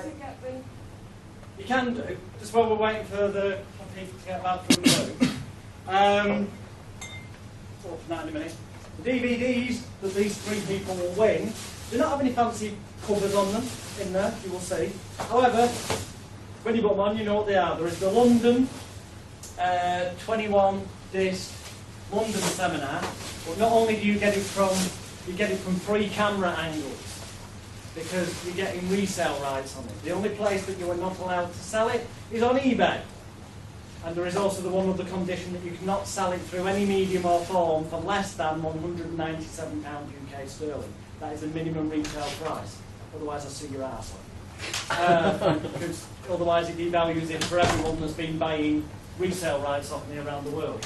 to get rid? You can do, just while we're waiting for the people to get back from the room. Talk from that in a minute. The DVDs that these three people will win do not have any fancy covers on them in there, you will see. However, when you put them on, you know what they are. There is the London 21 disc London seminar, but not only do you get it from 3 camera angles, because you're getting resale rights on it. The only place that you are not allowed to sell it is on eBay. And there is also the one other condition that you cannot sell it through any medium or form for less than £197 UK sterling. That is the minimum retail price. Otherwise, I'll sue your arse. Because otherwise it devalues it for everyone that's been buying resale rights off me around the world.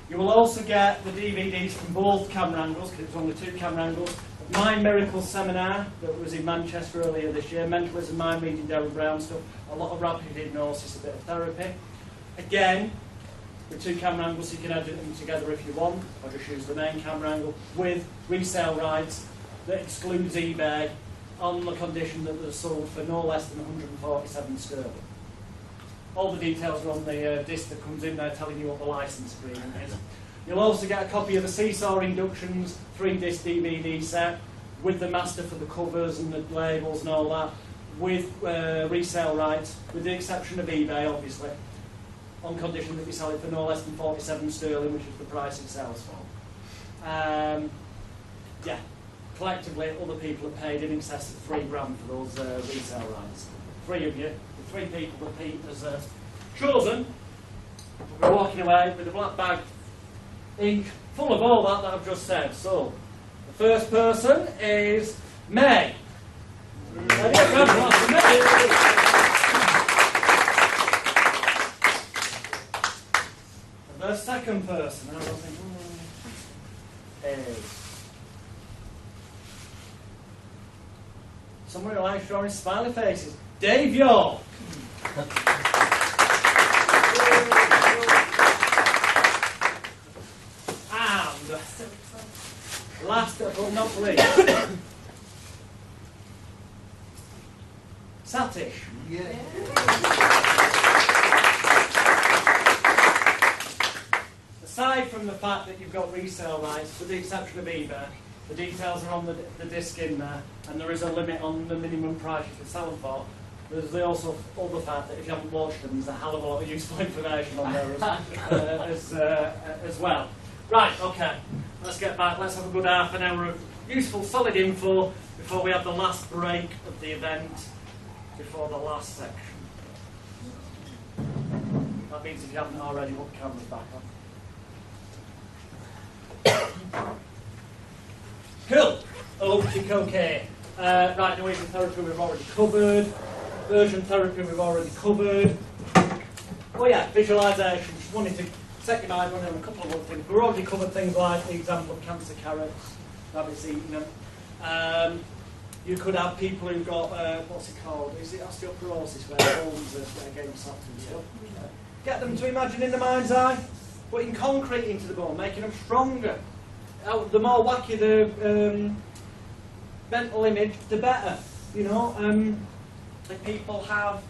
You will also get the DVDs from both camera angles, because it's only 2 camera angles. My Miracle Seminar that was in Manchester earlier this year, Mentalism, Mind Reading, Darren Brown stuff, a lot of rapid hypnosis, a bit of therapy. Again, with 2 camera angles, you can edit them together if you want. I'll just use the main camera angle with resale rights that excludes eBay on the condition that they're sold for no less than 147 sterling. All the details are on the disc that comes in there telling you what the license agreement is. You'll also get a copy of the Seesaw Inductions 3-disc DVD set with the master for the covers and the labels and all that, with resale rights, with the exception of eBay, obviously, on condition that you sell it for no less than 47 sterling, which is the price it sells for. Yeah, collectively, other people have paid in excess of £3 grand for those resale rights. 3 of you, the 3 people that Pete has chosen, we're walking away with a black bag ink full of all that I've just said. So, the first person is May. The second person, I think, is someone who likes drawing smiley faces. Dave York. And last but not least, Satish. Yeah. Aside from the fact that you've got resale rights, with the exception of eBay, the details are on the disc in there, and there is a limit on the minimum price you can sell them for. There's also other fact that if you haven't watched them, there's a hell of a lot of useful information on there as well. Right, okay, let's get back. Let's have a good half an hour of useful, solid info before we have the last break of the event, before the last section. That means if you haven't already, put the cameras back on. Cool. Okay. Right, Norwegian therapy we've already covered. Version therapy we've already covered. Oh yeah, visualisation. Just wanted to set your mind on a couple of other things. We've already covered things like the example of cancer carrots, rabbits eating them. You could have people who've got, what's it called? Is it osteoporosis, where the bones are getting soft and stuff? Get them to imagine in the mind's eye, putting concrete into the bone, making them stronger. The more wacky the mental image, the better. You know, if people have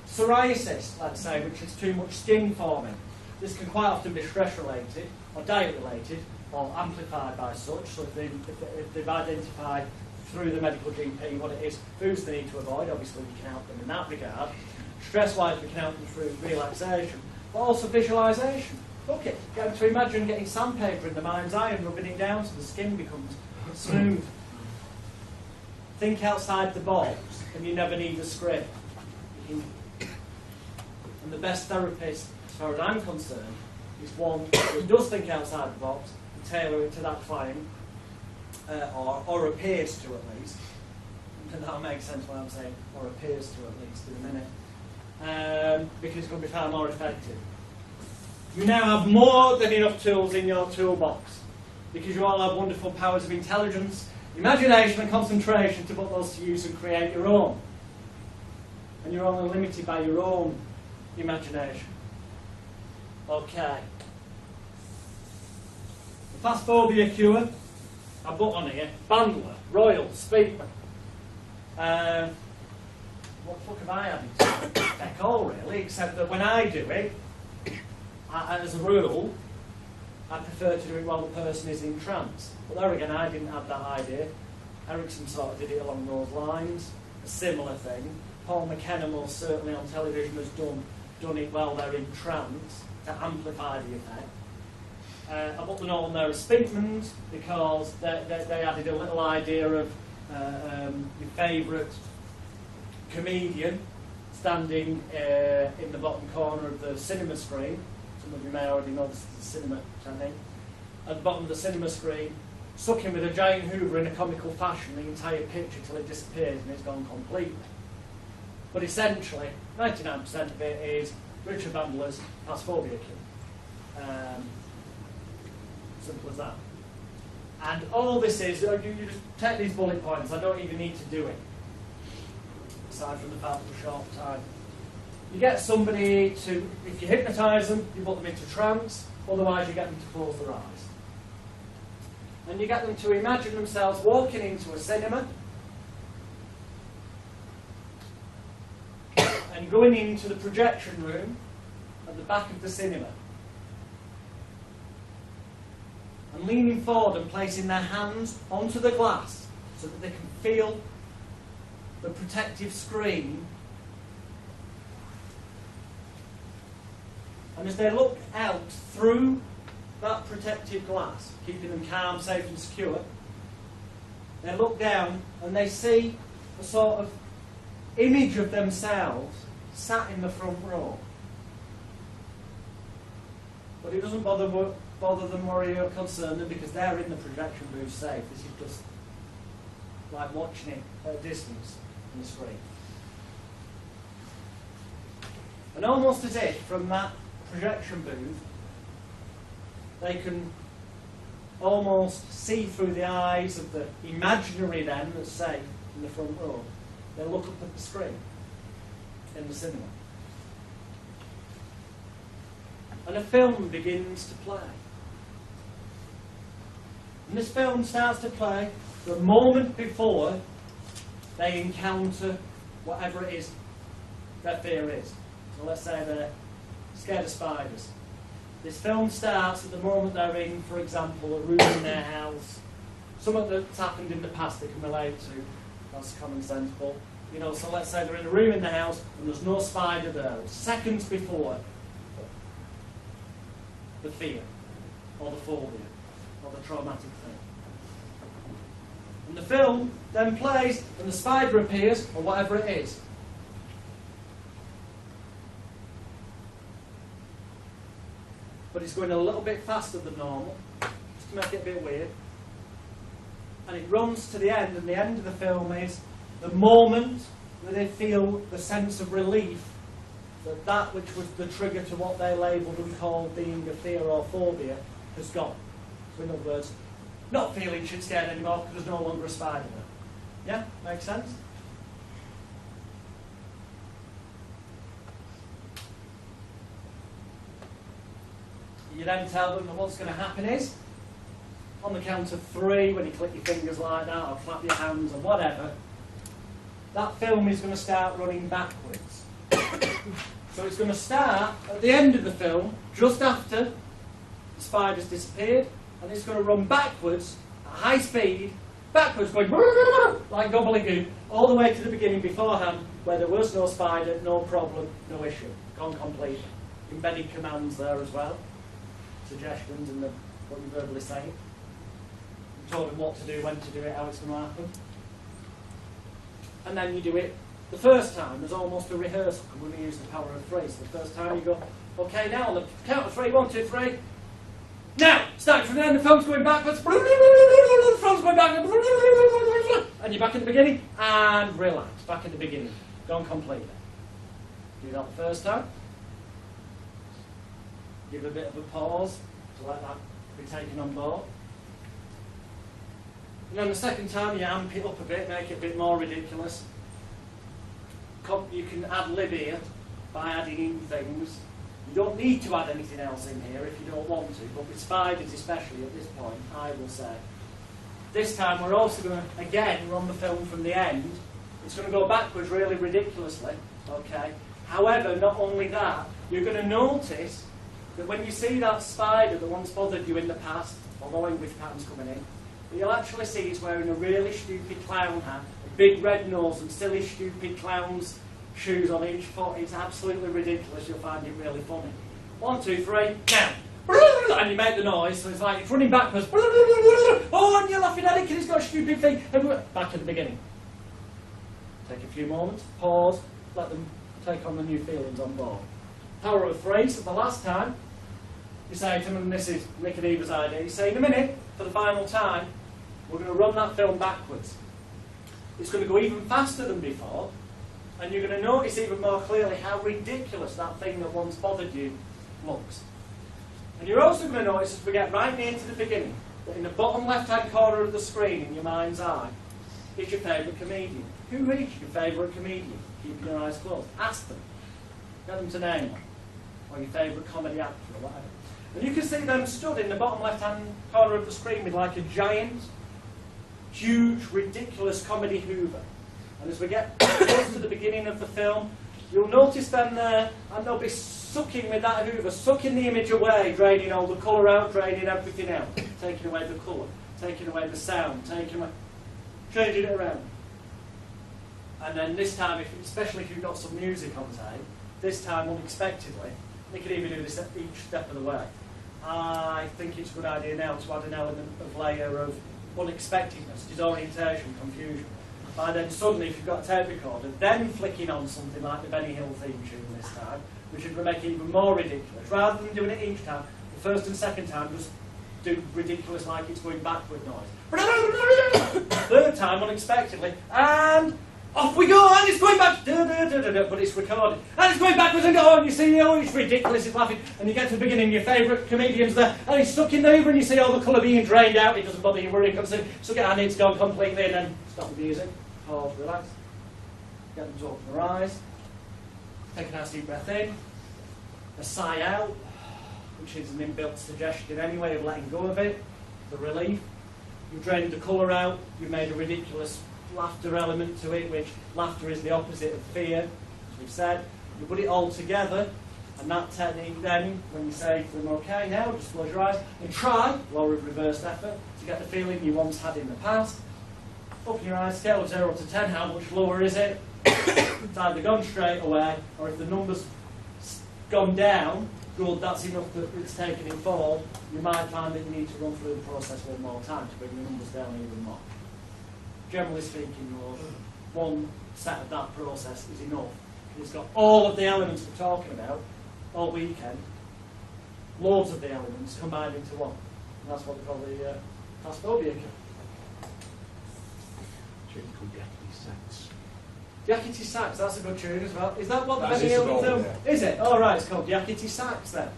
psoriasis, let's say, which is too much skin forming, this can quite often be stress-related, or diet-related, or amplified by such. So if they've identified through the medical GP what it is, foods they need to avoid, obviously we can help them in that regard. Stress-wise, we can help them through relaxation, but also visualisation. Okay, get them to imagine getting sandpaper in the mind's eye and rubbing it down so the skin becomes smooth. Think outside the box, and you never need a script. And the best therapist, as far as I'm concerned, is one who does think outside the box and tailor it to that client, or appears to at least. And that'll make sense what I'm saying, or appears to at least in a minute. Because it's going to be far more effective. You now have more than enough tools in your toolbox, because you all have wonderful powers of intelligence, imagination and concentration to put those to use and create your own. And you're only limited by your own imagination. Okay. The Phasphobia cure, I put on here, Bandler, Royal, Speakman. what the fuck have I added to it? Heck all, really, except that when I do it, as a rule, I prefer to do it while the person is in trance. But there again, I didn't have that idea. Ericsson sort of did it along those lines. A similar thing. Paul McKenna most certainly on television has done it while they're in trance to amplify the effect. I put the note on there as Spinkman's because they added a little idea of your favourite comedian standing in the bottom corner of the cinema screen. Some of you may already know this is the cinema channel. At the bottom of the cinema screen, sucking with a giant hoover in a comical fashion the entire picture till it disappears and it's gone completely. But essentially, 99% of it is Richard Bandler's Asphobia Kid. Simple as that. And all this is, you just take these bullet points, I don't even need to do it, aside from the fact of a short time. You get somebody to, if you hypnotise them, you put them into trance, otherwise you get them to close their eyes. And you get them to imagine themselves walking into a cinema and going into the projection room at the back of the cinema and leaning forward and placing their hands onto the glass so that they can feel the protective screen. And as they look out through that protective glass, keeping them calm, safe and secure, they look down and they see a sort of image of themselves sat in the front row. But it doesn't bother them, worry or concern them because they're in the projection booth safe. This is just like watching it at a distance on the screen. And almost as if from that projection booth they can almost see through the eyes of the imaginary them that's safe in the front row. They look up at the screen in the cinema. And a film begins to play. And this film starts to play the moment before they encounter whatever it is their fear is. So let's say they're scared of spiders. This film starts at the moment they're in, for example, a room in their house. Something that's happened in the past they can relate to. That's common sense, but you know, so let's say they're in a room in the house and there's no spider there. It's seconds before the fear, or the phobia, or the traumatic thing. And the film then plays and the spider appears, or whatever it is. But it's going a little bit faster than normal, just to make it a bit weird. And it runs to the end, and the end of the film is the moment where they feel the sense of relief that that which was the trigger to what they labelled and called being a fear or phobia has gone. So in other words, not feeling shit scared anymore because there's no longer a spider there. Yeah? Makes sense? You then tell them that what's going to happen is, on the count of 3, when you click your fingers like that, or clap your hands, or whatever, that film is going to start running backwards. So it's going to start at the end of the film, just after the spider's disappeared, and it's going to run backwards at high speed, backwards, going like gobbledygook, all the way to the beginning beforehand, where there was no spider, no problem, no issue. Gone completely. Embedded commands there as well. Suggestions and what you verbally say. You told them what to do, when to do it, how it's going to happen. And then you do it the first time. There's almost a rehearsal. I'm going to use the power of 3. So the first time you go, okay, now on the count of 3, 1, 2, 3. Now, starting from there, the film's going backwards. The film's going backwards. And you're back at the beginning. And relax. Back at the beginning. Gone completely. Do that the first time. Give a bit of a pause to let that be taken on board. And then the second time you amp it up a bit, make it a bit more ridiculous. You can add lib here by adding in things. You don't need to add anything else in here if you don't want to, but with spiders especially at this point, I will say. This time we're also going to, again, run the film from the end It's going to go backwards really ridiculously, okay? However, not only that, you're going to notice that when you see that spider that once bothered you in the past, although English pattern's coming in, you'll actually see he's wearing a really stupid clown hat, a big red nose and silly stupid clown's shoes on each foot. It's absolutely ridiculous. You'll find it really funny. 1, 2, 3, now. And you make the noise, so it's like it's running backwards. Oh, and you're laughing at it because he's got a stupid thing. Back at the beginning. Take a few moments, pause, let them take on the new feelings on board. Power of phrase, so the last time, you say to them, and this is Nick and Eva's idea, you say, in a minute, for the final time, we're going to run that film backwards. It's going to go even faster than before, and you're going to notice even more clearly how ridiculous that thing that once bothered you looks. And you're also going to notice, as we get right near to the beginning, that in the bottom left-hand corner of the screen, in your mind's eye, is your favourite comedian. Who is your favourite comedian? Keep your eyes closed. Ask them. Get them to name one. Or your favourite comedy actor or whatever. And you can see them stood in the bottom left-hand corner of the screen with like a giant, huge, ridiculous comedy Hoover. And as we get close to the beginning of the film, you'll notice them there, and they'll be sucking with that Hoover, sucking the image away, draining all the colour out, draining everything out, taking away the colour, taking away the sound, changing it around. And then this time, especially if you've got some music on tape, this time unexpectedly, they can even do this at each step of the way. I think it's a good idea now to add an element of layer of unexpectedness, disorientation, confusion. By then suddenly, if you've got a tape recorder, then flicking on something like the Benny Hill theme tune this time, which would make it even more ridiculous. Rather than doing it each time, the first and second time, just do ridiculous like it's going backward noise. Third time, unexpectedly, and off we go, and it's going back, but it's recorded. And it's going backwards and go, and you see, oh, it's ridiculous, it's laughing. And you get to the beginning, your favourite comedian's there, and he's stuck in the Hoover, and you see all the colour being drained out. It doesn't bother you when it comes in. So and it's gone completely, and then stop the music, pause, relax, get them to open their eyes, take a nice deep breath in, a sigh out, which is an inbuilt suggestion anyway of letting go of it, the relief. You've drained the colour out, you've made a ridiculous laughter element to it, which laughter is the opposite of fear, as we've said. You put it all together, and that technique then, when you say to them, okay, now just close your eyes, and try, law of reversed effort, to get the feeling you once had in the past. Open your eyes, scale of 0 to 10, how much lower is it? It's either gone straight away, or if the number's gone down, good, that's enough that it's taken in forward, you might find that you need to run through the process one more time to bring the numbers down even more. Generally speaking, one set of that process is enough. It's got all of the elements we're talking about all weekend, loads of the elements combined into one. And that's what they call the Phasphobia kit. Yakety Sax, that's a good tune as well. Is that what the Benny Hill film? Yeah. Is it? Oh, right, it's called Yakety Sax then.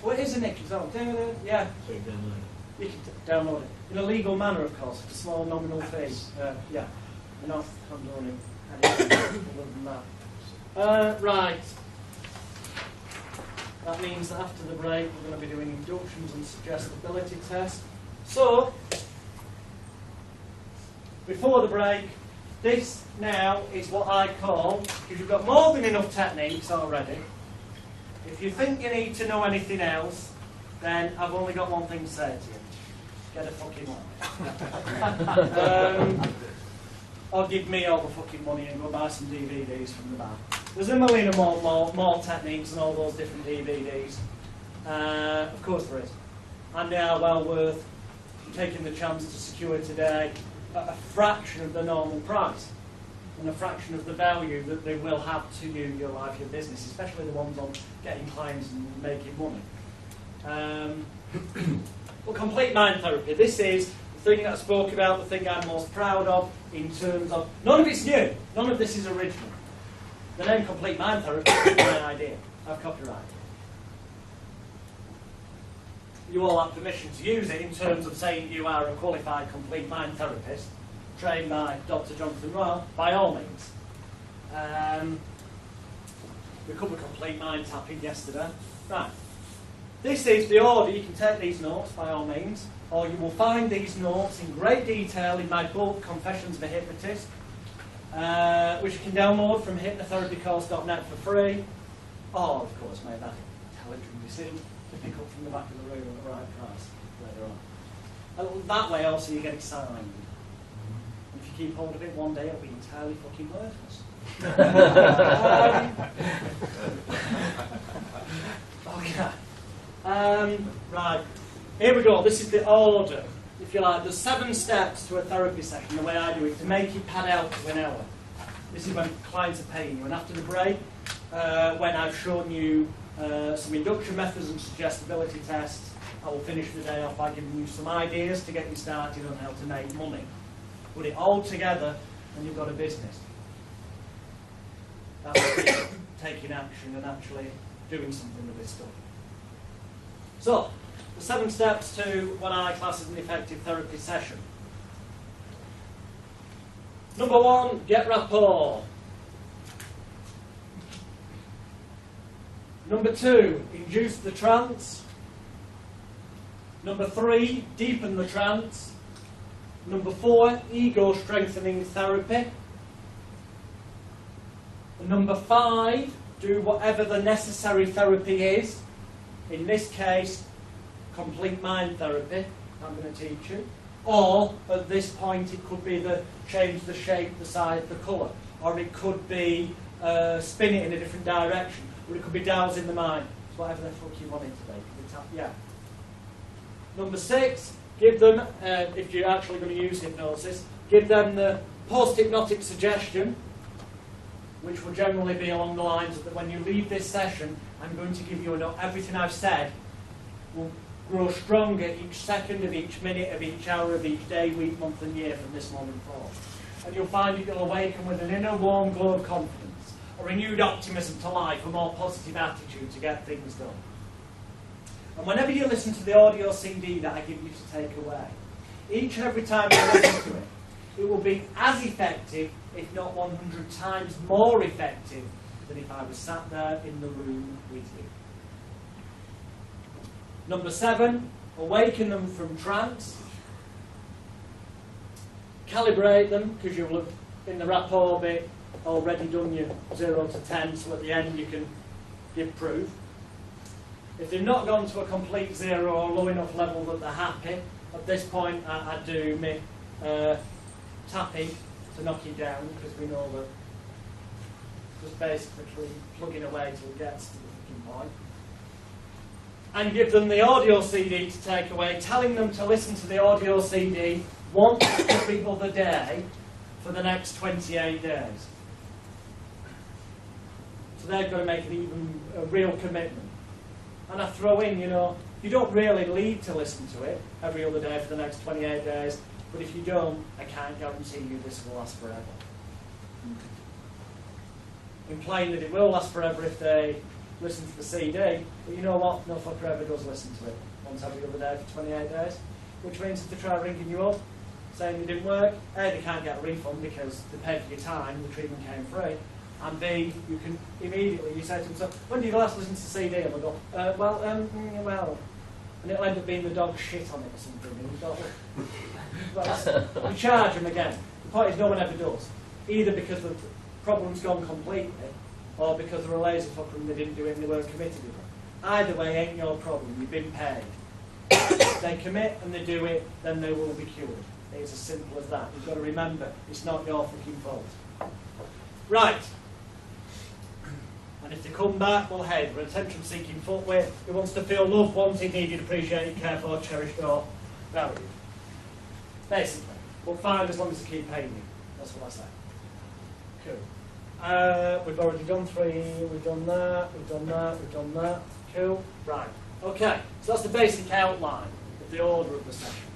Well, it is a Nick. Yeah. So you can download it. In a legal manner, of course, at a small nominal fee. Yeah. We're not condoning anything other than that. Right. That means that after the break, we're going to be doing inductions and suggestibility tests. So, before the break, this now is what I call, because you've got more than enough techniques already. If you think you need to know anything else, then I've only got one thing to say to you. Get a fucking one. Or give me all the fucking money and go buy some DVDs from the back. There's a million and more techniques and all those different DVDs. Of course there is. And they are well worth taking the chance to secure today at a fraction of the normal price and a fraction of the value that they will have to you, your life, your business, especially the ones on getting clients and making money. Well, complete mind therapy. This is the thing that I spoke about, the thing I'm most proud of in terms of, none of it's new, none of this is original. The name complete mind therapy is my idea. I've copyrighted it. You all have permission to use it in terms of saying you are a qualified complete mind therapist, trained by Dr. Jonathan Rowe, by all means. We covered complete mind tapping yesterday. Right. This is the order. You can take these notes by all means, or you will find these notes in great detail in my book, Confessions of a Hypnotist. which you can download from hypnotherapycourse.net for free, or of course make that intelligent decision to pick up from the back of the room at the right price later on. And that way also you get it signed. And if you keep hold of it, one day it'll be entirely fucking worthless. Okay. Right. Here we go. This is the order, if you like. There's 7 steps to a therapy session, the way I do it, to make it pad out to an hour. This is when clients are paying you. And after the break, when I've shown you some induction methods and suggestibility tests, I will finish the day off by giving you some ideas to get you started on how to make money. Put it all together and you've got a business. That's taking action and actually doing something with this stuff. So, the 7 steps to what I class as an effective therapy session. Number 1, get rapport. Number 2, induce the trance. Number 3, deepen the trance. Number 4, ego strengthening therapy. And number 5, do whatever the necessary therapy is. In this case, complete mind therapy, I'm going to teach you. Or, at this point, it could be the change the shape, the size, the colour. Or it could be spin it in a different direction. Or it could be dowsing the mind. It's whatever the fuck you want it to be. Yeah. Number 6, give them, if you're actually going to use hypnosis, give them the post-hypnotic suggestion, which will generally be along the lines of that when you leave this session, I'm going to give you everything I've said will grow stronger each second of each minute of each hour of each day, week, month and year from this moment forward. And you'll find you'll awaken with an inner warm glow of confidence, a renewed optimism to life, a more positive attitude to get things done. And whenever you listen to the audio CD that I give you to take away, each and every time you listen to it, it will be as effective, if not 100 times more effective, than if I was sat there in the room with you. Number 7, awaken them from trance. Calibrate them, because you'll have, in the rapport bit, already done your 0 to 10, so at the end you can give proof. If they've not gone to a complete 0 or low enough level that they're happy, at this point I do my tapping to knock you down, because we know that just basically plugging away till it gets to the fucking point. And give them the audio CD to take away, telling them to listen to the audio CD once every other day for the next 28 days. So they've got to make a real commitment. And I throw in, you don't really need to listen to it every other day for the next 28 days, but if you don't, I can't guarantee you this will last forever. Implying that it will last forever if they listen to the CD, but you know what? No fucker ever does listen to it once every other day for 28 days, which means if they try ringing you up, saying it didn't work, A, they can't get a refund because they paid for your time, the treatment came free, and B, you can immediately, you say to them, so, when did you last listen to the CD? And they'll go, well, and it'll end up being the dog shit on it or something, and you've got, you charge them again. The point is no one ever does, either because the problem's gone completely, or because they're a lazy fucker and they didn't do it and they weren't committed to it. Either way, ain't your problem, you've been paid. If they commit and they do it, then they will be cured. It's as simple as that. You've got to remember, it's not your fucking fault. Right. And if they come back, well, hey, they're an attention-seeking footwear who wants to feel loved, wanted, needed, appreciated, cared for, cherished, or valued. Basically. But fine as long as they keep paying you. That's what I say. Cool. We've already done 3, we've done that, we've done that, we've done that. Cool. Right. Okay. So that's the basic outline of the order of the session.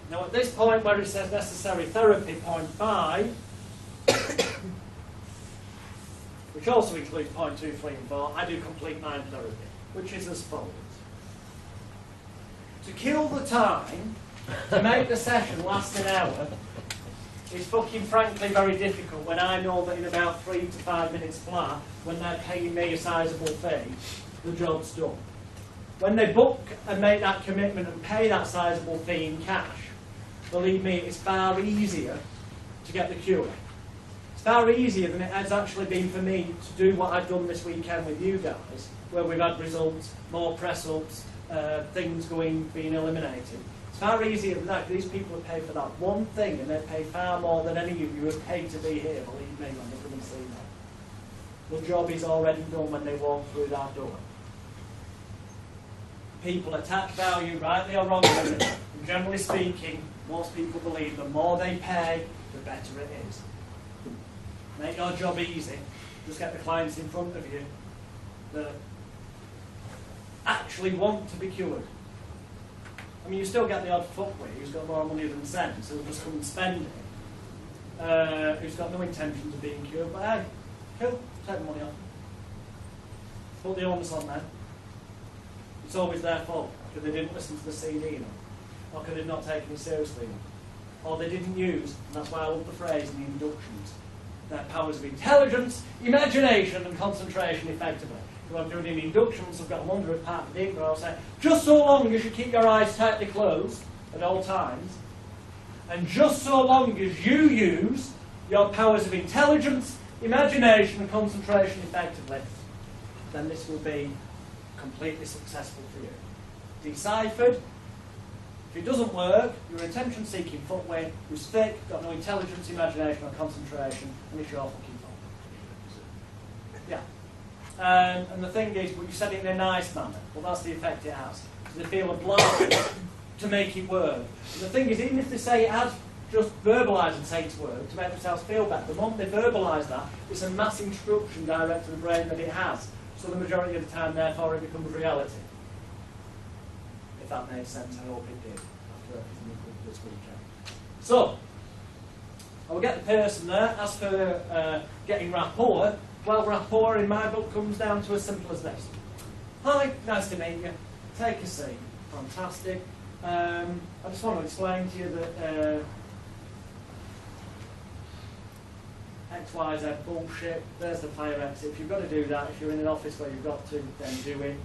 Now at this point where it says necessary therapy, point 5, which also includes point 2, 3 and 4, I do complete mind therapy, which is as follows. To kill the time, to make the session last an hour, is fucking frankly very difficult when I know that in about 3 to 5 minutes flat, when they're paying me a sizable fee, the job's done. When they book and make that commitment and pay that sizable fee in cash, believe me, it's far easier to get the cure. It's far easier than it has actually been for me to do what I've done this weekend with you guys, where we've had results, more press-ups, things being eliminated. It's far easier than that. These people have paid for that one thing, and they pay far more than any of you have paid to be here, believe me, when they come and see me. The job is already done when they walk through that door. People attach value, rightly or wrongly, and generally speaking, most people believe the more they pay, the better it is. Make your job easy. Just get the clients in front of you that actually want to be cured. I mean, you still get the odd fuckwit who's got more money than sense, who'll just come and spend it, who's got no intentions of being cured, but hey, cool, take the money off. Put the onus on them. It's always their fault, because they didn't listen to the CD enough, or because they've not taken it seriously enough, or they didn't use, and that's why I love the phrase in the inductions, their powers of intelligence, imagination, and concentration effectively. If I'm doing any inductions, I've got a wonder of part of the where I'll say, just so long as you keep your eyes tightly closed at all times, and just so long as you use your powers of intelligence, imagination, and concentration effectively, then this will be completely successful for you. Deciphered. If it doesn't work, you're an attention-seeking footway who's thick, got no intelligence, imagination, or concentration, and it's your fucking fault. Yeah. And the thing is, but you said it in a nice manner. Well, that's the effect it has. So they feel obliged to make it work. And the thing is, even if they say it has, just verbalise and say it's work to make themselves feel better. The moment they verbalise that, it's a mass instruction direct to the brain that it has. So the majority of the time, therefore, it becomes reality. If that made sense, I hope it did, after everything we did this weekend. So, I will get the person there. As for getting rapport, well, rapport in my book comes down to as simple as this. Hi, nice to meet you. Take a seat. Fantastic. I just want to explain to you that XYZ bullshit, there's the fire exit. If you've got to do that, if you're in an office where you've got to, then do it.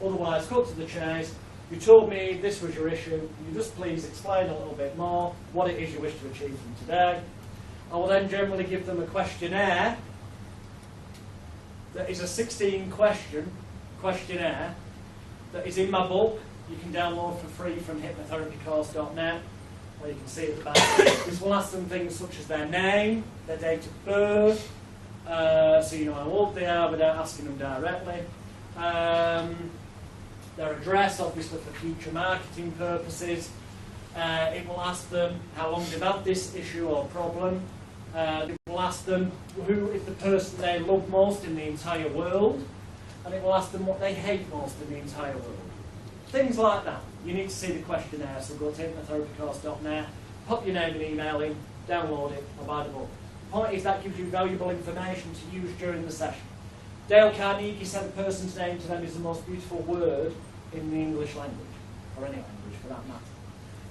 Otherwise, cut to the chase. You told me this was your issue. Can you just please explain a little bit more what it is you wish to achieve from today? I will then generally give them a questionnaire that is a 16-question questionnaire that is in my book. You can download for free from hypnotherapycourse.net, or you can see it at the back. This will ask them things such as their name, their date of birth, so you know how old they are without asking them directly. Their address, obviously for future marketing purposes. It will ask them how long they've had this issue or problem. It will ask them who is the person they love most in the entire world. And it will ask them what they hate most in the entire world. Things like that. You need to see the questionnaire, so go to hypnotherapycourse.net, pop your name and email in, download it, or buy the book. The point is that gives you valuable information to use during the session. Dale Carnegie said a person's name to them is the most beautiful word in the English language, or any language for that matter.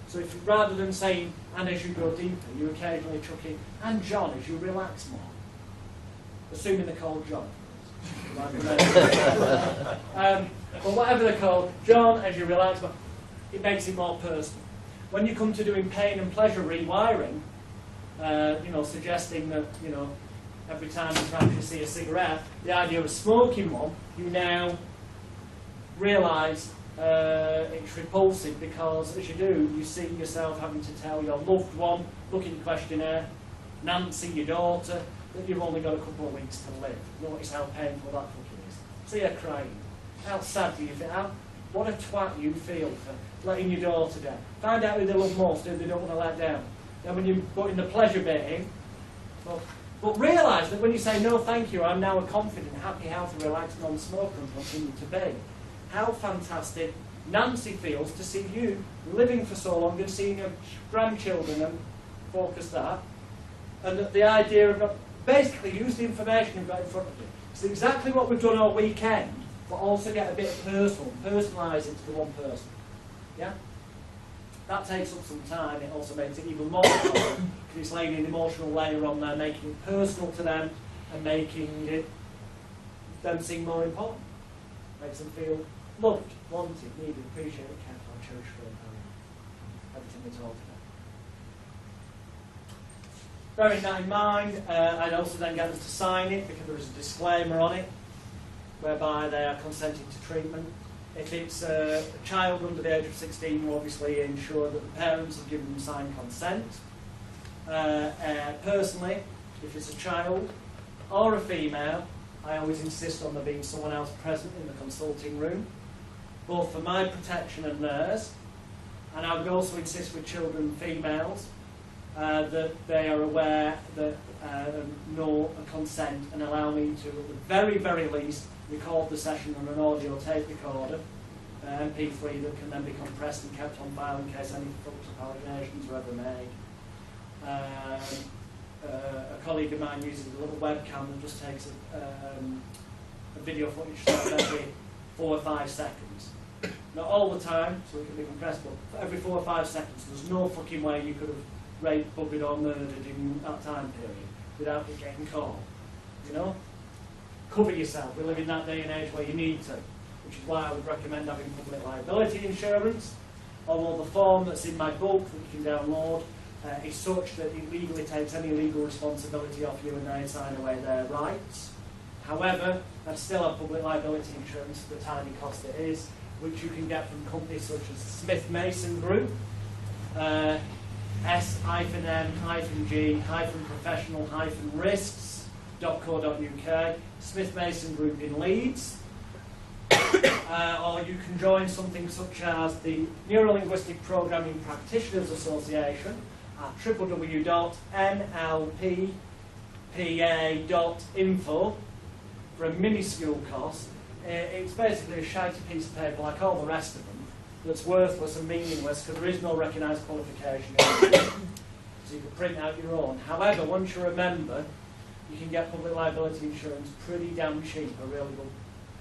So if rather than saying, and as you go deeper, you occasionally chuck in, and John, as you relax more. Assuming they're called John. Or whatever they're called, John, as you relax more, it makes it more personal. When you come to doing pain and pleasure rewiring, suggesting that, every time you actually see a cigarette, the idea of smoking one, you now realise it's repulsive because, as you do, you see yourself having to tell your loved one, look at your questionnaire, Nancy, your daughter, that you've only got a couple of weeks to live. Notice how painful that fucking is. See her crying. How sad do you feel? What a twat you feel for letting your daughter down. Find out who they love most, who they don't want to let down. Then when you put in the pleasure bit in, but realise that when you say, no thank you, I'm now a confident, happy, healthy, relaxed non-smoker and continue to be. How fantastic Nancy feels to see you living for so long and seeing your grandchildren and focus that. And the idea of basically use the information you've got in front of you. It's exactly what we've done all weekend, but also get a bit personal, personalise it to the one person. Yeah? That takes up some time. It also makes it even more fun because it's laying an emotional layer on there, making it personal to them and making it them seem more important. Makes them feel loved, wanted, needed, appreciated, cared for, cherished for, everything we talked Bearing that in mind, I'd also then get them to sign it because there is a disclaimer on it whereby they are consenting to treatment. If it's a child under the age of 16, we'll obviously ensure that the parents have given them signed consent. Personally, if it's a child or a female, I always insist on there being someone else present in the consulting room, both for my protection and theirs. And I would also insist with children and females that they are aware that know and consent and allow me to, at the very, very least, record the session on an audio tape recorder, MP3, that can then be compressed and kept on file in case any allegations are ever made. A colleague of mine uses a little webcam that just takes a video footage every 4 or 5 seconds. Not all the time, so it can be compressed, but for every 4 or 5 seconds, there's no fucking way you could have raped, buggered or murdered in that time period without it getting caught. You know? Cover yourself. We live in that day and age where you need to, which is why I would recommend having public liability insurance, although the form that's in my book that you can download is such that it legally takes any legal responsibility off you and they sign away their rights. However, I still have public liability insurance for the tiny cost it is, which you can get from companies such as Smith Mason Group, S-N-G-professional-risks.co.uk, Smith Mason Group in Leeds, or you can join something such as the Neurolinguistic Programming Practitioners Association at www.nlppa.info for a minuscule cost. It's basically a shitey piece of paper like all the rest of them that's worthless and meaningless because there is no recognised qualification. So you can print out your own. However, once you're a member, you can get public liability insurance pretty damn cheap, a really good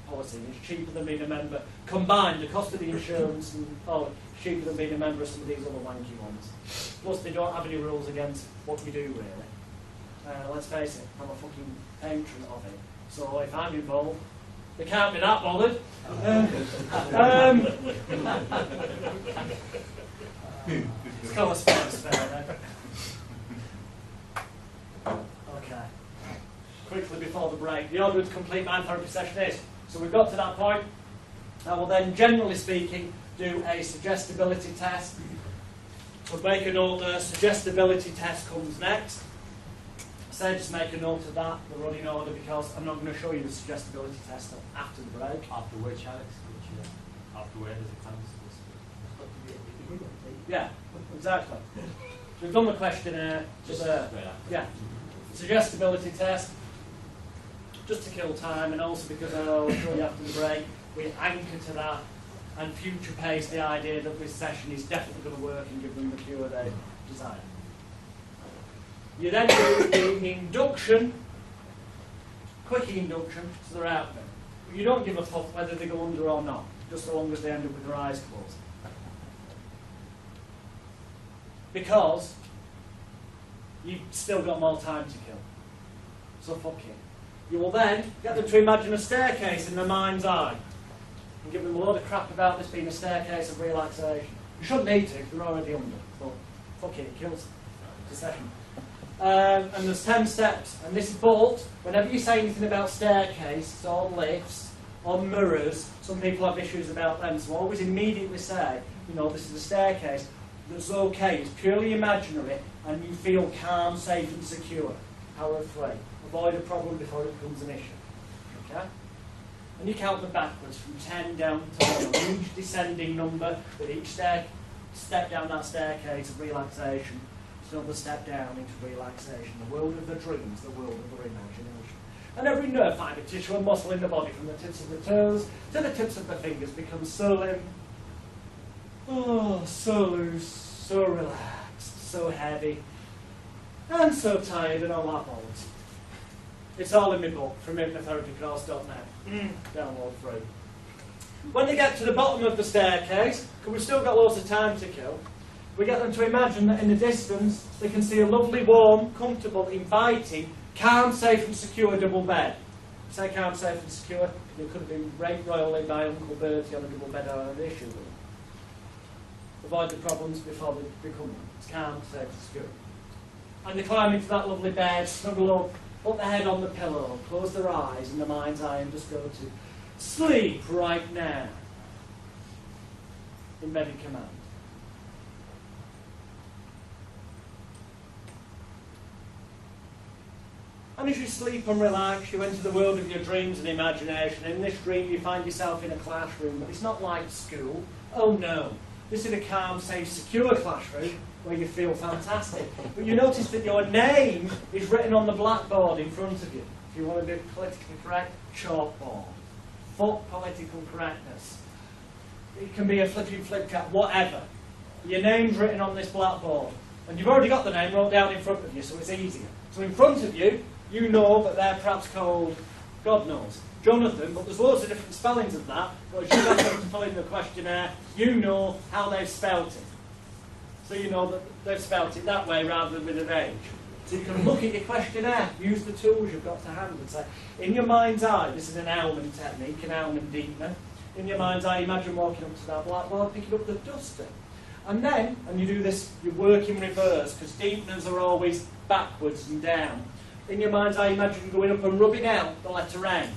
policy. It's cheaper than being a member. Combined, the cost of the insurance and cheaper than being a member of some of these other wanky ones. Plus, they don't have any rules against what you do, really. Let's face it, I'm a fucking patron of it. So if I'm involved, they can't be that bothered. Let's call us fair then. Okay. Quickly before the break, the order to complete mind therapy session is. So we've got to that point. I will then, generally speaking, do a suggestibility test. So make a note the suggestibility test comes next. So just make a note of that, the running order, because I'm not going to show you the suggestibility test after the break. After which, Alex? After where does it come? Yeah, exactly. So we've done the questionnaire. Yeah. Suggestibility test, just to kill time, and also because I'll show you after the break, we anchor to that and future pace the idea that this session is definitely going to work and give them the cure they desire. You then do the induction, quickie induction, so they're out there. But you don't give a fuck whether they go under or not, just so long as they end up with their eyes closed. Because you've still got more time to kill. So fuck it. You will then get them to imagine a staircase in their mind's eye and give them a load of crap about this being a staircase of relaxation. You shouldn't need to, they're already under, but fuck it, it kills the session. And there's 10 steps, and this bolt, whenever you say anything about staircase or lifts or mirrors, some people have issues about them, so I always immediately say, you know, this is a staircase that's okay, it's purely imaginary, and you feel calm, safe and secure. Power of 3. Avoid a problem before it becomes an issue. Okay? And you count them backwards from 10 down to 1, each descending number with each step down that staircase of relaxation. Another step down into relaxation, the world of the dreams, the world of their imagination. And every nerve fiber, tissue and muscle in the body, from the tips of the toes to the tips of the fingers, becomes so limp, so loose, so relaxed, so heavy, and so tired and all that bollocks. It's all in my book, from hypnotherapycourse.net. Download free. When they get to the bottom of the staircase, because we've still got loads of time to kill, we get them to imagine that in the distance they can see a lovely, warm, comfortable, inviting, calm, safe and secure double bed. Say calm, safe and secure, you could have been raped royally by Uncle Bertie on a double bed or an issue with them. Avoid the problems before they become them. It's calm, safe and secure. and they climb into that lovely bed, snuggle up, put their head on the pillow, close their eyes in the mind's eye and just go to sleep right now. Embedded command. And as you sleep and relax, you enter the world of your dreams and imagination. In this dream, you find yourself in a classroom, but it's not like school. Oh no. This is a calm, safe, secure classroom where you feel fantastic. But you notice that your name is written on the blackboard in front of you. If you want to be politically correct, chalkboard. Fuck political correctness. It can be a flippy flip cat, whatever. Your name's written on this blackboard. And you've already got the name wrote down in front of you, so it's easier. So in front of you, you know that they're perhaps called, God knows, Jonathan, but there's loads of different spellings of that. But as you ask them to fill in the questionnaire, you know how they've spelt it. So you know that they've spelt it that way rather than with an H. So you can look at your questionnaire, use the tools you've got to hand and say, in your mind's eye, this is an Elman technique, an Elman deepener. In your mind's eye, imagine walking up to that blackboard, picking up the duster. And then, and you do this, you work in reverse, because deepeners are always backwards and down. In your mind's eye, imagine going up and rubbing out the letter N.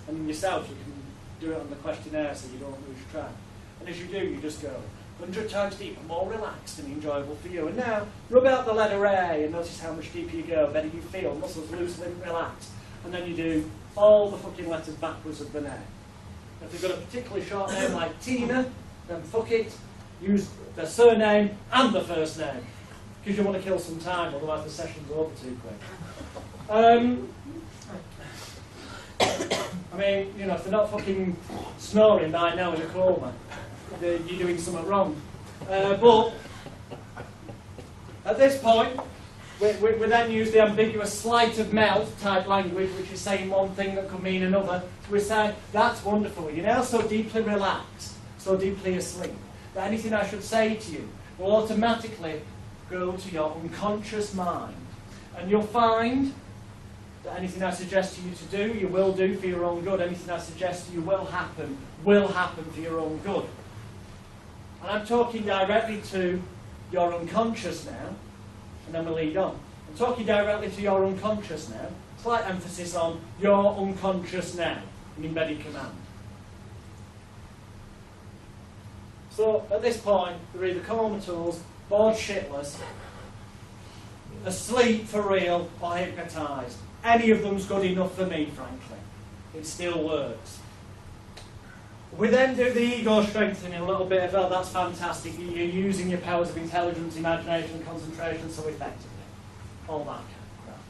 And in yourself, you can do it on the questionnaire so you don't lose track. And as you do, you just go 100 times deeper, more relaxed and enjoyable for you. And now, rub out the letter A and notice how much deeper you go, better you feel, muscles loosely relaxed. And then you do all the fucking letters backwards of the name. If you've got a particularly short name like Tina, then fuck it, use the surname and the first name. Because you want to kill some time, otherwise the session's over too quick. I mean, you know, if they're not fucking snoring by now in a coma, you're doing something wrong. But at this point, we then use the ambiguous sleight of mouth type language, which is saying one thing that could mean another. So we say, that's wonderful. You're now so deeply relaxed, so deeply asleep, that anything I should say to you will automatically go to your unconscious mind. And you'll find that anything I suggest to you to do, you will do for your own good. Anything I suggest to you will happen for your own good. And I'm talking directly to your unconscious now, and then we'll lead on. I'm talking directly to your unconscious now. Slight emphasis on your unconscious now, in embedded command. So at this point, they're either comatose, bored shitless, asleep for real, or hypnotised. Any of them's good enough for me, frankly. It still works. We then do the ego strengthening a little bit of, oh, that's fantastic. You're using your powers of intelligence, imagination, and concentration so effectively. All that kind of crap.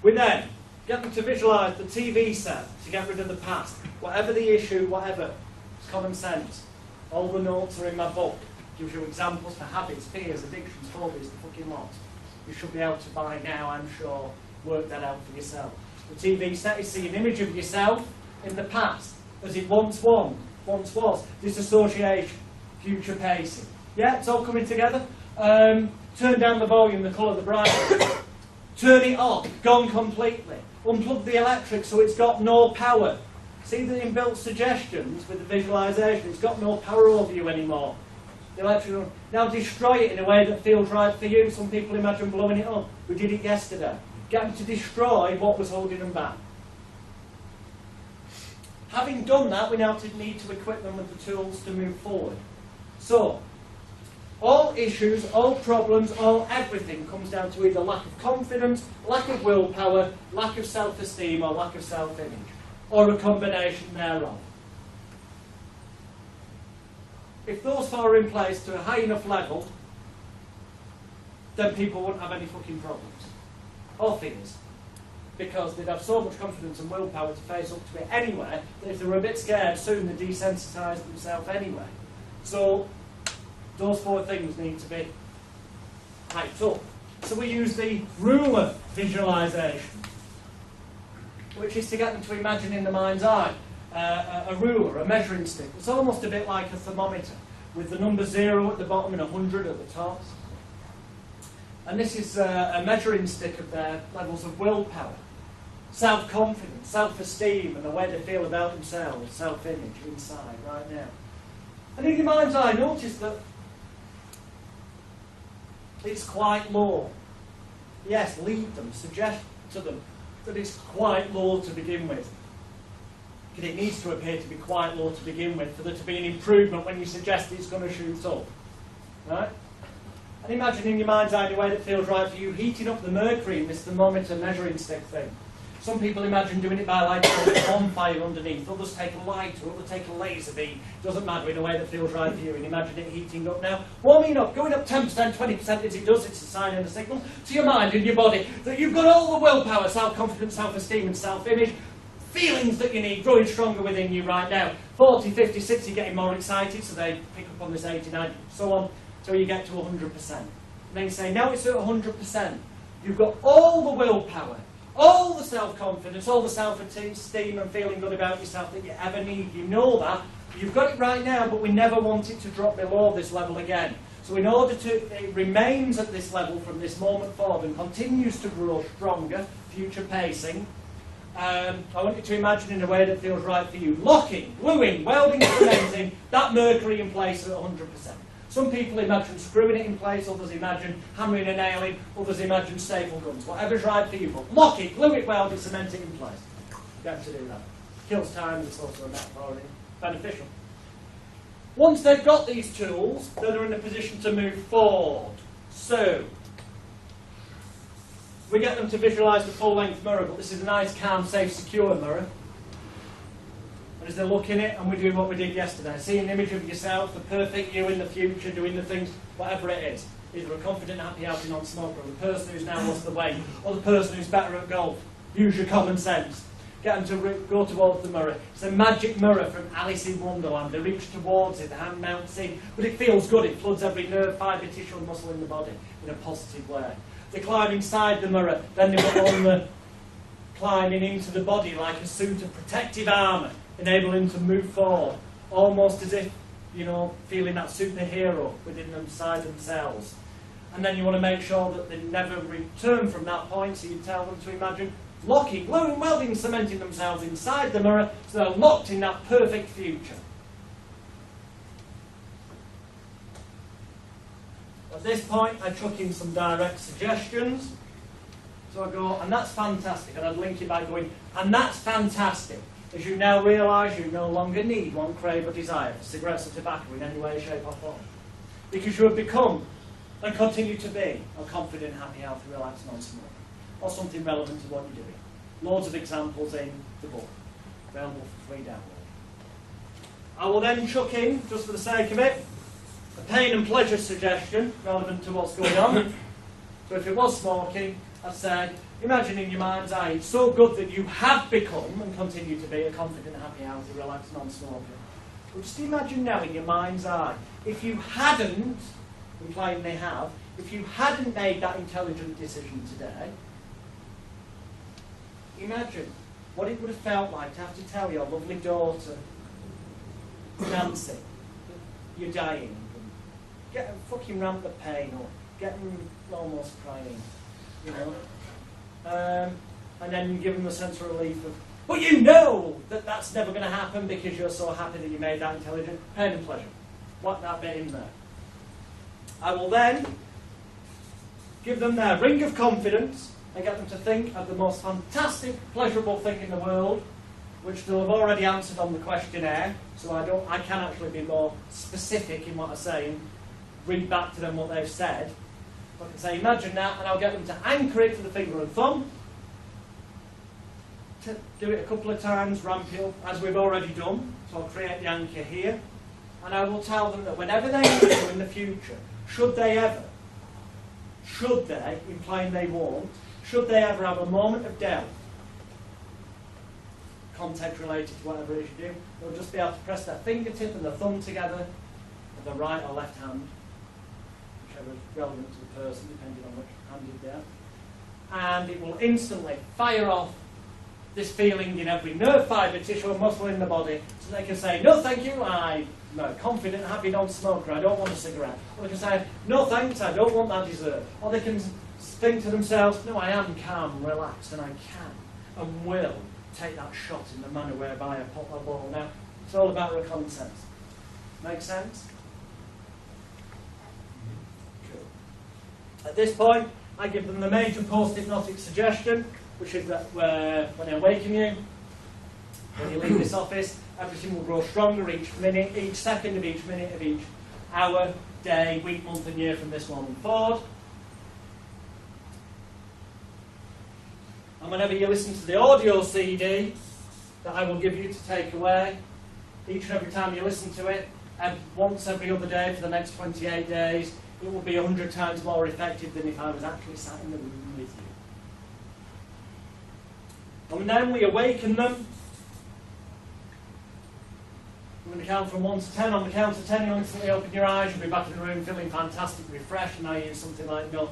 We then get them to visualise the TV set to get rid of the past. Whatever the issue, whatever. It's common sense. All the notes are in my book. Gives you examples for habits, fears, addictions, phobias, the fucking lot. You should be able to, by now, I'm sure, work that out for yourself. The TV set is seeing an image of yourself in the past, as it once was. Disassociation, future pacing. Yeah, it's all coming together. Turn down the volume, the colour, the brightness. Turn it off, gone completely. Unplug the electric so it's got no power. See the inbuilt suggestions with the visualisation, it's got no power over you anymore. The electric, now destroy it in a way that feels right for you. Some people imagine blowing it up. We did it yesterday. Get them to destroy what was holding them back. Having done that, we now need to equip them with the tools to move forward. So, all issues, all problems, all everything comes down to either lack of confidence, lack of willpower, lack of self-esteem, or lack of self-image, or a combination thereof. If those four are in place to a high enough level, then people wouldn't have any fucking problems. Or fears. Because they'd have so much confidence and willpower to face up to it anyway, that if they were a bit scared, soon they'd desensitise themselves anyway. So, those four things need to be hyped up. So we use the ruler visualisation, which is to get them to imagine in the mind's eye a ruler, a measuring stick. It's almost a bit like a thermometer, with the number 0 at the bottom and 100 at the top. And this is a measuring stick of their levels of willpower, self-confidence, self-esteem, and the way they feel about themselves, self-image inside right now. And in your mind's eye, notice that it's quite low. Yes, lead them, suggest to them that it's quite low to begin with. Because it needs to appear to be quite low to begin with for there to be an improvement when you suggest it's going to shoot up. Right? And imagine in your mind's eye the way that feels right for you, heating up the mercury in this thermometer measuring stick thing. Some people imagine doing it by lighting a bonfire underneath, others take a lighter, others take a laser beam. Doesn't matter, in a way that feels right for you. And imagine it heating up now, warming up, going up 10%, 20% as it does. It's a sign and a signal to your mind and your body that you've got all the willpower, self-confidence, self-esteem and self-image, feelings that you need growing stronger within you right now. 40, 50, 60, getting more excited, so they pick up on this 80, 90, so on, till you get to 100%. And then you say, now it's at 100%. You've got all the willpower, all the self-confidence, all the self-esteem and feeling good about yourself that you ever need. You know that. You've got it right now, but we never want it to drop below this level again. So in order to, it remains at this level from this moment forward and continues to grow stronger, future pacing. I want you to imagine in a way that feels right for you. Locking, gluing, welding, cementing that mercury in place at 100%. Some people imagine screwing it in place, others imagine hammering a nail in, others imagine staple guns. Whatever's right for you, but lock it, glue it, weld it, cement it in place. You have to do that. Kills time, it's also a metaphor, beneficial. Once they've got these tools, then they're in a position to move forward. So, we get them to visualise the full-length mirror, but this is a nice, calm, safe, secure mirror. And as they look in it, and we're doing what we did yesterday, see an image of yourself, the perfect you in the future, doing the things, whatever it is. Either a confident, happy, healthy non-smoker, or the person who's now lost the weight, or the person who's better at golf. Use your common sense. Get them to go towards the mirror. It's a magic mirror from Alice in Wonderland. They reach towards it, the hand mounts in, but it feels good. It floods every nerve, fibre, tissue and muscle in the body in a positive way. They climb inside the mirror, then they go on the climbing into the body like a suit of protective armour, enabling them to move forward, almost as if, you know, feeling that superhero within inside themselves. And then you want to make sure that they never return from that point, so you tell them to imagine locking, gluing, welding, cementing themselves inside the mirror, so they're locked in that perfect future. At this point, I chuck in some direct suggestions. So I go, and that's fantastic, and I'd link it by going, and that's fantastic. As you now realise you no longer need, want, crave or desire for cigarettes or tobacco in any way, shape or form. Because you have become, and continue to be, a confident, happy, healthy, relaxed non-smoker. Or something relevant to what you're doing. Loads of examples in the book, available for free download. I will then chuck in, just for the sake of it, a pain and pleasure suggestion relevant to what's going on. So if it was smoking, I'd say, imagine in your mind's eye, it's so good that you have become and continue to be a confident, happy, healthy, relaxed non-smoker. But just imagine now in your mind's eye, if you hadn't, implying they have, if you hadn't made that intelligent decision today, imagine what it would have felt like to have to tell your lovely daughter, Nancy, that you're dying. Get a fucking ramp of pain or get them almost crying, you know. And then you give them a sense of relief of, but you know that that's never going to happen because you're so happy that you made that intelligent. Pain and pleasure. What that bit in there. I will then give them their ring of confidence and get them to think of the most fantastic, pleasurable thing in the world, which they'll have already answered on the questionnaire, so I can actually be more specific in what I say and read back to them what they've said. I can say, imagine that, and I'll get them to anchor it to the finger and thumb, to do it a couple of times, ramp it up, as we've already done, so I'll create the anchor here, and I will tell them that whenever they need to in the future, should they, implying they won't, should they ever have a moment of doubt, context related to whatever it is you do, they'll just be able to press their fingertip and the thumb together with the right or left hand, whichever is relevant to the person, depending on which hand you've there. And it will instantly fire off this feeling in every nerve fibre, tissue and muscle in the body, so they can say, no thank you, I'm a confident, happy non-smoker, I don't want a cigarette. Or they can say, no thanks, I don't want that dessert. Or they can think to themselves, no, I am calm, relaxed, and I can and will take that shot in the manner whereby I pop my ball. Now, it's all about At this point, I give them the major post-hypnotic suggestion, which is that when I awaken you, when you leave this office, everything will grow stronger each minute, each second of each minute of each hour, day, week, month and year from this moment forward. And whenever you listen to the audio CD that I will give you to take away, each and every time you listen to it, once every other day for the next 28 days, it will be 100 times more effective than if I was actually sat in the room with you. And then we awaken them. We're going to count from 1 to 10. On the count of 10, you'll instantly open your eyes. You'll be back in the room feeling fantastic, refreshed. And I use something like, no,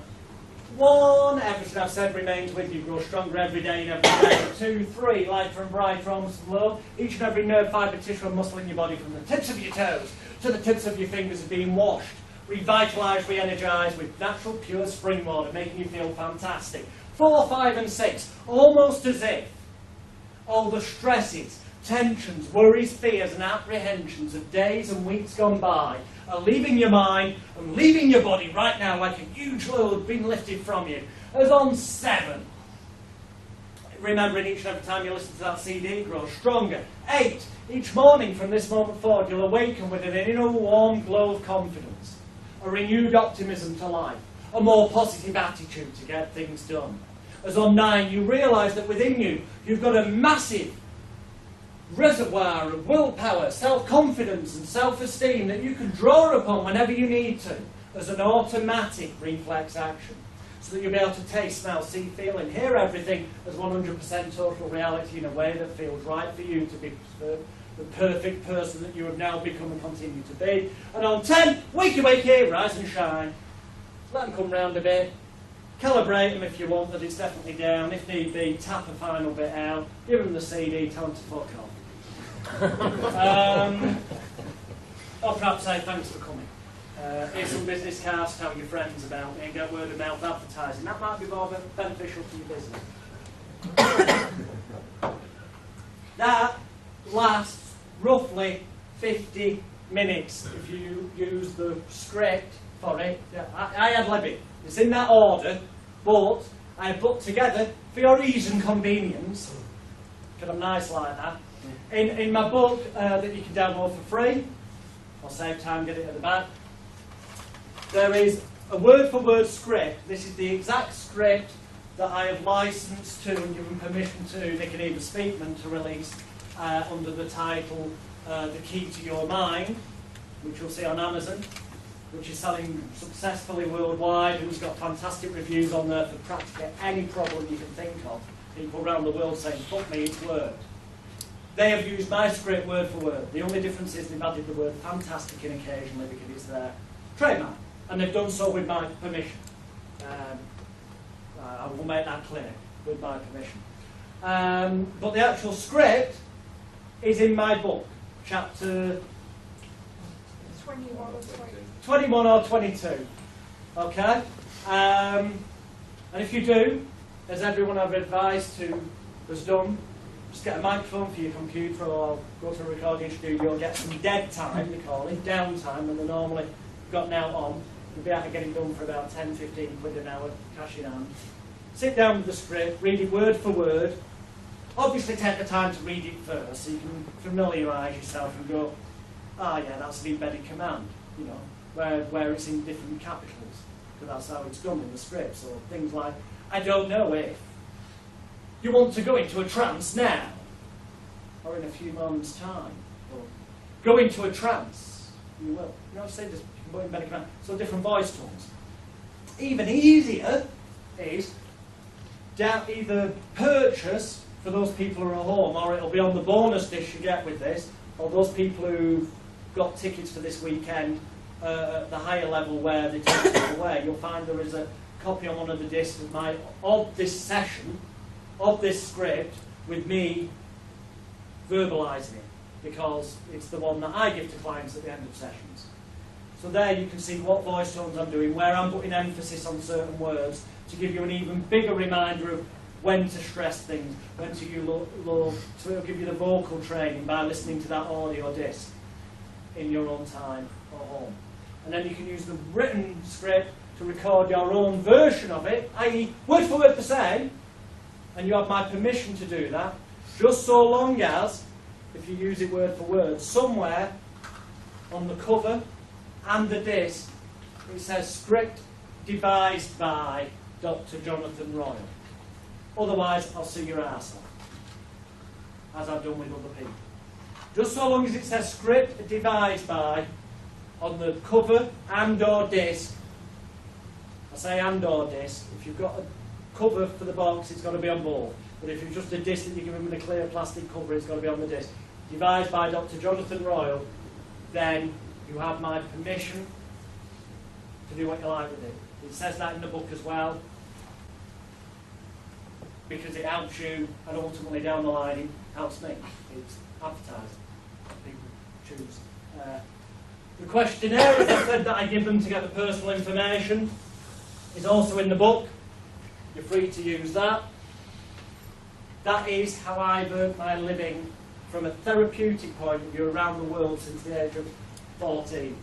1, everything I've said remains with you, grow stronger every day and every day. 2, 3, lighter and brighter, almost low. Each and every nerve, fibre, tissue and muscle in your body, from the tips of your toes to the tips of your fingers, are being washed, revitalised, re-energised with natural, pure spring water, making you feel fantastic. 4, 5 and 6, almost as if all the stresses, tensions, worries, fears and apprehensions of days and weeks gone by are leaving your mind and leaving your body right now like a huge load being lifted from you. As on 7, remembering each and every time you listen to that CD, grow stronger. 8, each morning from this moment forward you'll awaken with an inner warm glow of confidence, a renewed optimism to life, a more positive attitude to get things done. As on 9, you realise that within you you've got a massive reservoir of willpower, self-confidence and self-esteem that you can draw upon whenever you need to as an automatic reflex action, so that you'll be able to taste, smell, see, feel and hear everything as 100% total reality in a way that feels right for you to be the perfect person that you have now become and continue to be. And on 10, wakey, rise and shine. Let them come round a bit. Calibrate them if you want, that it's definitely down. If need be, tap a final bit out. Give them the CD, tell them to fuck off. Or perhaps say thanks for coming. Here's some business cards, tell your friends about me and get word of mouth advertising. That might be more beneficial to your business. That lasts roughly 50 minutes if you use the script for it. Yeah, I ad-lib it. It's in that order, but I have put together, for your ease and convenience, because I'm nice like that, in my book that you can download for free, I'll save time, get it at the back, there is a word-for-word script. This is the exact script that I have licensed to and given permission to Nick and Eva Speakman to release under the title The Key to Your Mind, which you'll see on Amazon, which is selling successfully worldwide, and has got fantastic reviews on there for practically any problem you can think of. People around the world saying, fuck me, it's worked. They have used my script word for word. The only difference is they've added the word fantastic in occasionally because it's their trademark. And they've done so with my permission. I will make that clear, with my permission. But the actual script is in my book, chapter 21 or 22. Okay? And if you do, as everyone I've advised to has done, just get a microphone for your computer or go to a recording studio, get some dead time, they call it, downtime, and they're normally got now on. You'll be able to get it done for about 10, 15 quid an hour, cash in hand. Sit down with the script, read it word for word. Obviously take the time to read it first so you can familiarise yourself and go, yeah, that's the embedded command, you know, where it's in different capitals, because that's how it's done in the script. So things like, I don't know if you want to go into a trance now, or in a few moments' time, or go into a trance, you will. You know, say this, you can go in embedded command. So different voice tones. Even easier is either purchase for those people who are at home, or it'll be on the bonus dish you get with this, or those people who've got tickets for this weekend at the higher level where they take it away. You'll find there is a copy on one of the discs of this session, of this script, with me verbalising it, because it's the one that I give to clients at the end of sessions. So there you can see what voice tones I'm doing, where I'm putting emphasis on certain words, to give you an even bigger reminder of when to stress things, when to to give you the vocal training by listening to that audio disc in your own time or home. And then you can use the written script to record your own version of it, i.e. word for word the same, and you have my permission to do that, just so long as, if you use it word for word, somewhere on the cover and the disc it says script devised by Dr. Jonathan Royle. Otherwise, I'll see your arse off, as I've done with other people. Just so long as it says script devised by on the cover and or disc. I say and or disc. If you've got a cover for the box, it's got to be on both. But if it's just a disc that you give them with a clear plastic cover, it's got to be on the disc. Devised by Dr. Jonathan Royle, then you have my permission to do what you like with it. It says that in the book as well, because it helps you, and ultimately down the line it helps me. It's advertised. People choose. The questionnaire, as I said, that I give them to get the personal information is also in the book. You're free to use that. That is how I've earned my living from a therapeutic point of view around the world since the age of 14.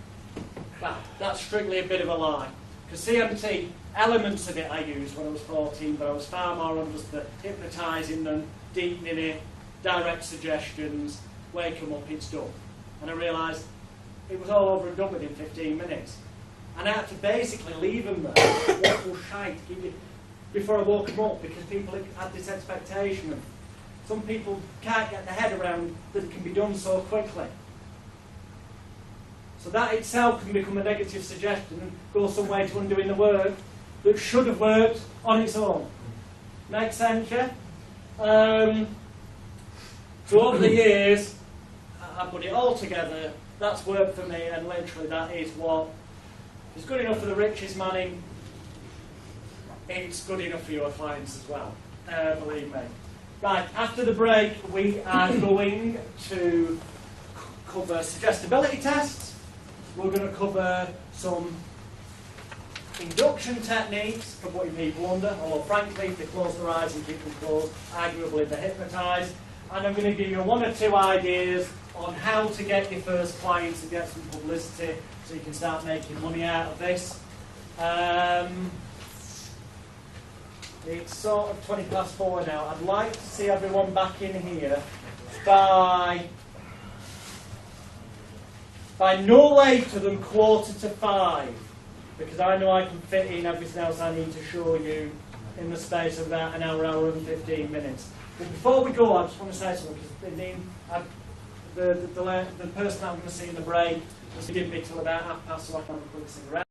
Well, that's strictly a bit of a lie. Because CMT, elements of it I used when I was 14, but I was far more on just the hypnotising them, deepening it, direct suggestions, wake them up, it's done. And I realised it was all over and done within 15 minutes. And I had to basically leave them there, awful shite, before I woke them up, because people had this expectation of, some people can't get their head around that it can be done so quickly. So that itself can become a negative suggestion and go some way to undoing the work that should have worked on its own. Make sense, yeah? So over the years, I put it all together. That's worked for me, and literally that is what is good enough for the richest man. It's good enough for your clients as well, believe me. Right, after the break, we are going to cover suggestibility tests. We're going to cover some induction techniques for putting people under, although frankly, if they close their eyes and keep them closed, arguably they're hypnotised. And I'm going to give you one or two ideas on how to get your first clients and get some publicity so you can start making money out of this. It's sort of 4:20 now. I'd like to see everyone back in here by no later than 4:45, because I know I can fit in everything else I need to show you in the space of about an hour and 15 minutes. But before we go, I just want to say something, because the person I'm going to see in the break just give me till about 1:30 so I can have a quick cigarette.